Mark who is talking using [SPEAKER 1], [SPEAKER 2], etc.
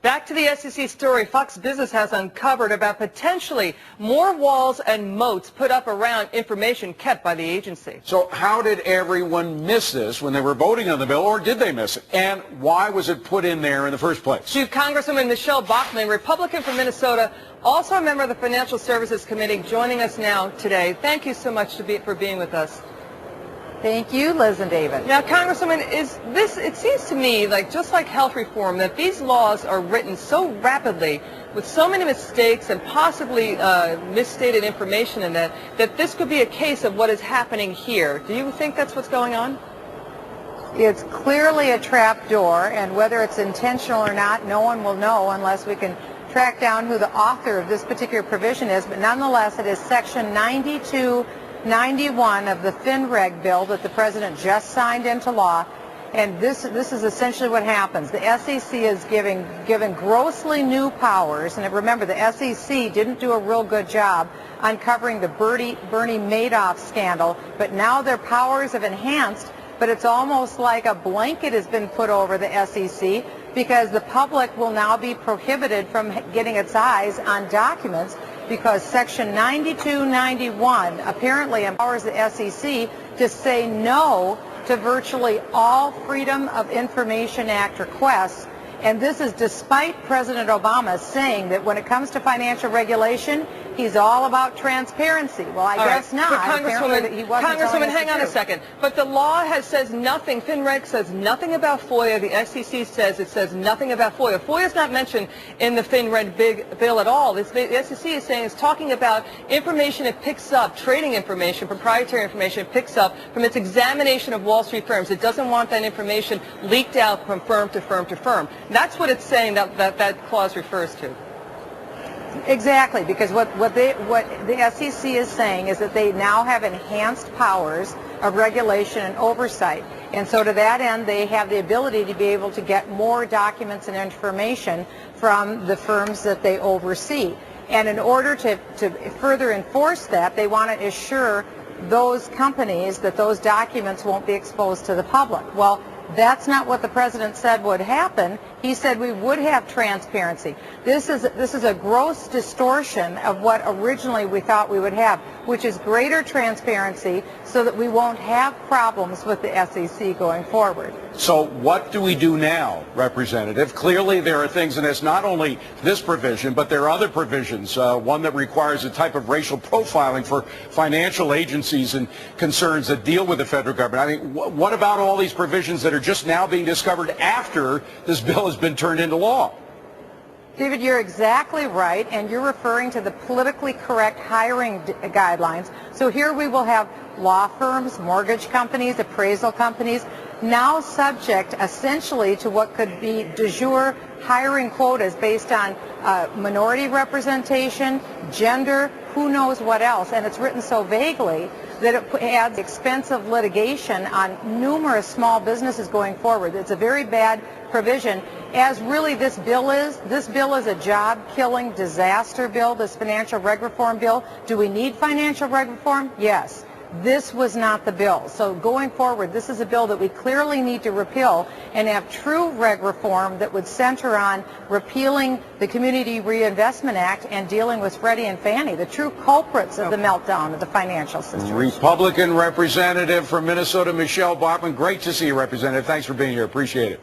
[SPEAKER 1] Back to the SEC story Fox Business has uncovered about potentially more walls and moats put up around information kept by the agency.
[SPEAKER 2] So how did everyone miss this when they were voting on the bill, or did they miss it? And why was it put in there in the first place?
[SPEAKER 1] Chief Congresswoman Michele Bachmann, Republican from Minnesota, also a member of the Financial Services Committee, joining us now today. Thank you so much for being with us.
[SPEAKER 3] Thank you, Liz and David.
[SPEAKER 1] Now, Congresswoman, it seems to me like just like health reform, that these laws are written so rapidly with so many mistakes and possibly misstated information in that this could be a case of what is happening here. Do you think that's what's going on?
[SPEAKER 3] It's clearly a trap door, and whether it's intentional or not, no one will know unless we can track down who the author of this particular provision is. But nonetheless, it is Section 9291 of the FinReg bill that the President just signed into law. And this is essentially what happens. The SEC is given grossly new powers. And remember, the SEC didn't do a real good job uncovering the Bernie Madoff scandal, but now their powers have enhanced. But it's almost like a blanket has been put over the SEC, because the public will now be prohibited from getting its eyes on documents, because Section 9291 apparently empowers the SEC to say no to virtually all Freedom of Information Act requests. And this is despite President Obama saying that when it comes to financial regulation, he's all about transparency. Well, I guess not.
[SPEAKER 1] But Congresswoman, hang on a second. But the law says nothing. FinReg says nothing about FOIA. The SEC says nothing about FOIA. FOIA is not mentioned in the FinReg bill at all. The SEC is saying it's talking about information it picks up, trading information, proprietary information it picks up from its examination of Wall Street firms. It doesn't want that information leaked out from firm to firm to firm. That's what it's saying that clause refers to.
[SPEAKER 3] Exactly, because what the SEC is saying is that they now have enhanced powers of regulation and oversight. And so to that end, they have the ability to be able to get more documents and information from the firms that they oversee. And in order to further enforce that, they want to assure those companies that those documents won't be exposed to the public. Well, that's not what the President said would happen. He said we would have transparency. This is a gross distortion of what originally we thought we would have, which is greater transparency so that we won't have problems with the SEC going forward.
[SPEAKER 2] So what do we do now, Representative? Clearly there are things, and it's not only this provision, but there are other provisions, one that requires a type of racial profiling for financial agencies and concerns that deal with the federal government. I mean, what about all these provisions that are just now being discovered after this bill has been turned into law?
[SPEAKER 3] David, you're exactly right, and you're referring to the politically correct hiring guidelines. So here we will have law firms, mortgage companies, appraisal companies, now subject essentially to what could be de jure hiring quotas based on minority representation, gender, who knows what else. And it's written so vaguely that it adds expensive litigation on numerous small businesses going forward. It's a very bad provision, as really this bill is. This bill is a job-killing disaster bill, this financial reg reform bill. Do we need financial reg reform? Yes. This was not the bill. So going forward, this is a bill that we clearly need to repeal and have true reg reform that would center on repealing the Community Reinvestment Act and dealing with Freddie and Fannie, the true culprits of the meltdown of the financial system.
[SPEAKER 2] Republican representative from Minnesota, Michele Bachmann. Great to see you, Representative. Thanks for being here. Appreciate it.